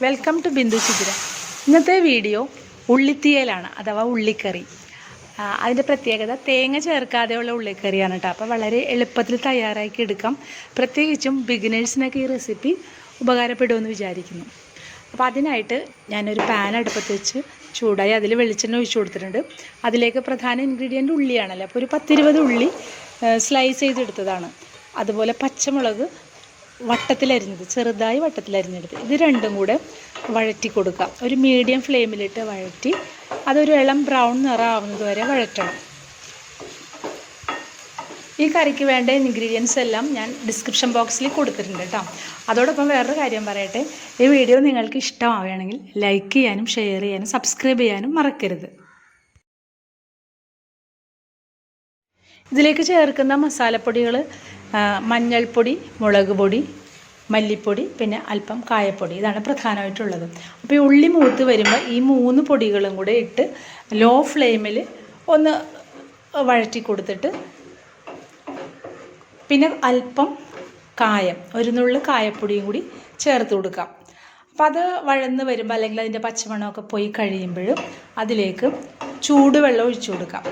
Welcome to Bindu ചിത്ര. ഇന്നത്തെ video ഉള്ളിത്തീയലാണ് അഥവാ ഉള്ളിക്കറി. അതിൻ്റെ പ്രത്യേകത തേങ്ങ ചേർക്കാതെയുള്ള ഉള്ളിക്കറിയാണ് കേട്ടോ. അപ്പോൾ വളരെ എളുപ്പത്തിൽ തയ്യാറാക്കി എടുക്കാം. പ്രത്യേകിച്ചും ബിഗിനേഴ്സിനൊക്കെ ഈ റെസിപ്പി ഉപകാരപ്പെടുമെന്ന് വിചാരിക്കുന്നു. അപ്പോൾ അതിനായിട്ട് ഞാനൊരു പാൻ അടുപ്പത്ത് വെച്ച് ചൂടായി അതിൽ വെളിച്ചെണ്ണ ഒഴിച്ചു കൊടുത്തിട്ടുണ്ട്. അതിലേക്ക് പ്രധാന ഇൻഗ്രീഡിയൻറ്റ് ഉള്ളിയാണല്ലോ. അപ്പോൾ ഒരു 10-20 ഉള്ളി സ്ലൈസ് ചെയ്തെടുത്തതാണ്. അതുപോലെ പച്ചമുളക് വട്ടത്തിലരിഞ്ഞത്, ചെറുതായി വട്ടത്തിലരിഞ്ഞെടുത്ത്, ഇത് രണ്ടും കൂടെ വഴറ്റി കൊടുക്കുക. ഒരു മീഡിയം ഫ്ലെയിമിലിട്ട് വഴറ്റി അതൊരു ഇളം ബ്രൗൺ നിറമാവുന്നത് വരെ വഴറ്റണം. ഈ കറിക്ക് വേണ്ട ഇൻഗ്രീഡിയൻസ് എല്ലാം ഞാൻ ഡിസ്ക്രിപ്ഷൻ ബോക്സിൽ കൊടുത്തിട്ടുണ്ട് കേട്ടോ. അതോടൊപ്പം വേറൊരു കാര്യം പറയട്ടെ, ഈ വീഡിയോ നിങ്ങൾക്ക് ഇഷ്ടമാവുകയാണെങ്കിൽ ലൈക്ക് ചെയ്യാനും ഷെയർ ചെയ്യാനും സബ്സ്ക്രൈബ് ചെയ്യാനും മറക്കരുത്. ഇതിലേക്ക് ചേർക്കുന്ന മസാലപ്പൊടികൾ മഞ്ഞൾപ്പൊടി, മുളക് പൊടി, മല്ലിപ്പൊടി, പിന്നെ അല്പം കായപ്പൊടി, ഇതാണ് പ്രധാനമായിട്ടുള്ളത്. അപ്പോൾ ഈ ഉള്ളി മൂത്ത് വരുമ്പോൾ ഈ 3 പൊടികളും കൂടെ ഇട്ട് ലോ ഫ്ലെയിമിൽ ഒന്ന് വഴറ്റി കൊടുത്തിട്ട് പിന്നെ അല്പം കായം, ഒരു നുള്ളു കായപ്പൊടിയും കൂടി ചേർത്ത് കൊടുക്കാം. അപ്പോൾ അത് വഴന്ന് വരുമ്പോൾ അല്ലെങ്കിൽ അതിൻ്റെ പച്ചമണമൊക്കെ പോയി കഴിയുമ്പോഴും അതിലേക്ക് ചൂടുവെള്ളം ഒഴിച്ചു കൊടുക്കാം.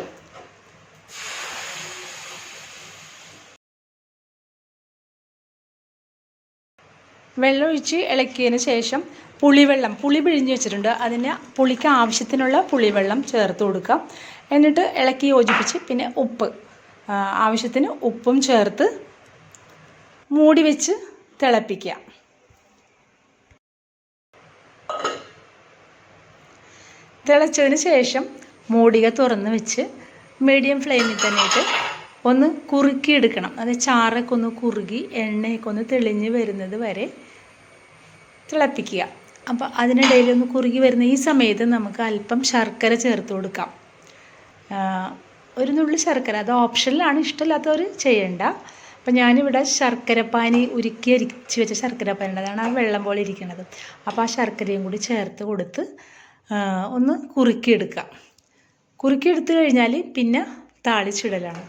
വെള്ളമൊഴിച്ച് ഇളക്കിയതിന് ശേഷം പുളി പിഴിഞ്ഞ് വെച്ചിട്ടുണ്ട്, അതിന് പുളിക്ക് ആവശ്യത്തിനുള്ള പുളിവെള്ളം ചേർത്ത് കൊടുക്കാം. എന്നിട്ട് ഇളക്കി യോജിപ്പിച്ച് പിന്നെ ആവശ്യത്തിന് ഉപ്പും ചേർത്ത് മൂടി വെച്ച് തിളപ്പിക്കുക. തിളച്ചതിന് ശേഷം മൂടിക തുറന്ന് വെച്ച് മീഡിയം ഫ്ലെയിമിൽ തന്നെ ഇട്ട് ഒന്ന് കുറുക്കിയെടുക്കണം. അത് ചാറൊക്കെ ഒന്ന് കുറുകി എണ്ണയൊക്കെ ഒന്ന് തെളിഞ്ഞ് വരുന്നത് വരെ തിളപ്പിക്കുക. അപ്പോൾ അതിനിടയിൽ ഒന്ന് കുറുകി വരുന്ന ഈ സമയത്ത് നമുക്ക് അല്പം ശർക്കര ചേർത്ത് കൊടുക്കാം. ഒരു നുള്ളി ശർക്കര, അത് ഓപ്ഷനിലാണ്, ഇഷ്ടമില്ലാത്തവർ ചെയ്യണ്ട. അപ്പോൾ ഞാനിവിടെ ശർക്കരപ്പാനി അരിച്ച് വെച്ച ശർക്കരപ്പാനി, അതാണ് ആ വെള്ളം പോലെ ഇരിക്കുന്നത്. അപ്പോൾ ആ ശർക്കരയും കൂടി ചേർത്ത് കൊടുത്ത് ഒന്ന് കുറുക്കിയെടുത്ത് കഴിഞ്ഞാൽ പിന്നെ താളിച്ചിടലാണ്.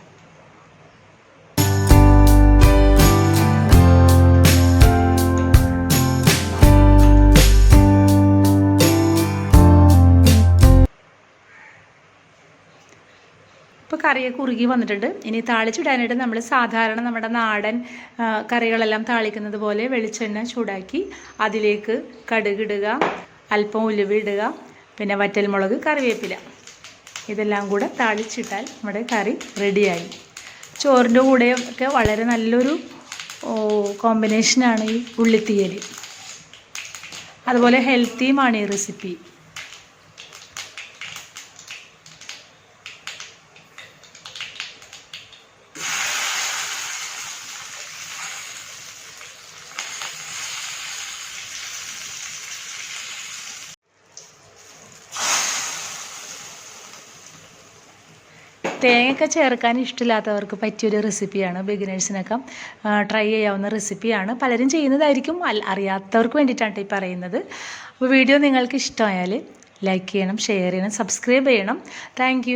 ഇപ്പോൾ കറിയൊക്കെ കുറുകി വന്നിട്ടുണ്ട്. ഇനി താളിച്ചിടാനായിട്ട് നമ്മൾ സാധാരണ നമ്മുടെ നാടൻ കറികളെല്ലാം താളിക്കുന്നത് പോലെ വെളിച്ചെണ്ണ ചൂടാക്കി അതിലേക്ക് കടുകിടുക, അല്പം ഉലുവ ഇടുക, പിന്നെ വറ്റൽമുളക്, കറിവേപ്പില, ഇതെല്ലാം കൂടെ താളിച്ചിട്ടാൽ നമ്മുടെ കറി റെഡിയായി. ചോറിൻ്റെ കൂടെയൊക്കെ വളരെ നല്ലൊരു കോമ്പിനേഷനാണ് ഈ ഉള്ളിത്തീയൽ. അതുപോലെ ഹെൽത്തിയുമാണ് ഈ റെസിപ്പി. തേങ്ങയൊക്കെ ചേർക്കാൻ ഇഷ്ടമില്ലാത്തവർക്ക് പറ്റിയൊരു റെസിപ്പിയാണ്. ബിഗിനേഴ്സിനൊക്കെ ട്രൈ ചെയ്യാവുന്ന റെസിപ്പിയാണ്. പലരും ചെയ്യുന്നതായിരിക്കും, അറിയാത്തവർക്ക് വേണ്ടിയിട്ടാണ് ഈ പറയുന്നത്. അപ്പോൾ വീഡിയോ നിങ്ങൾക്ക് ഇഷ്ടമായാൽ ലൈക്ക് ചെയ്യണം, ഷെയർ ചെയ്യണം, സബ്സ്ക്രൈബ് ചെയ്യണം. താങ്ക്